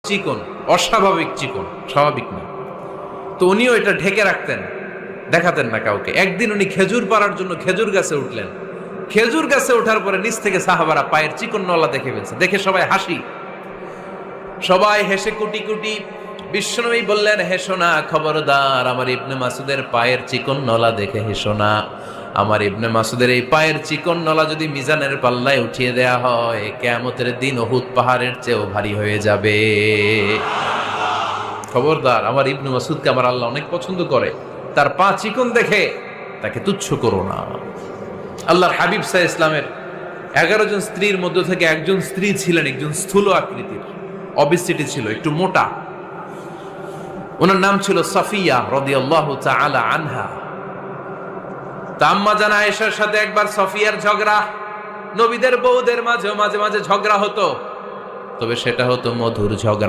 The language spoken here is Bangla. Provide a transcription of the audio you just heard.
চিকন, অস্বাভাবিক চিকন, স্বাভাবিক না। তো উনিও এটা ঢেকে রাখতেন, দেখাতেন না কাউকে। একদিন উনি খেজুর পাড়ার জন্য খেজুর গাছে উঠলেন। খেজুর গাছে ওঠার পরে নিচ থেকে সাহাবারা পায়ের চিকন নলা দেখে ফেলছে। দেখে সবাই হাসি, সবাই হেসে কুটি কুটি। বিশ্বনবী বললেন, হেসো না, খবরদার, আমার ইবনে মাসুদের পায়ের চিকন নলা দেখে হেসো না। আমার ইবনে মাসুদের এই পায়ের চিকন নলা যদি মিজানের পাল্লায় উঠিয়ে দেয়া হয়, কিয়ামতের দিন উহুদ পাহাড়ের চেয়েও ভারী হয়ে যাবে। খবরদার, আমার ইবনে মাসুদকে আমার আল্লাহ অনেক পছন্দ করে, তার পা চিকন দেখে তাকে তুচ্ছ করো না। আল্লাহর হাবিব সাল্লাল্লাহু আলাইহি ইসলামের 11 জন স্ত্রীর মধ্য থেকে একজন স্ত্রী ছিলেন একজন স্থূল আকৃতির, অবিসিটি ছিল, একটু মোটা। ওনার নাম ছিল সাফিয়া রাদিয়াল্লাহু তাআলা আনহা। আম্মা জান আয়েশার সাথে একবার সাফিয়ার ঝগড়া। নবীদের বউদের মাঝে মাঝে ঝগড়া হতো, তবে সেটা হতো মধুর ঝগড়া।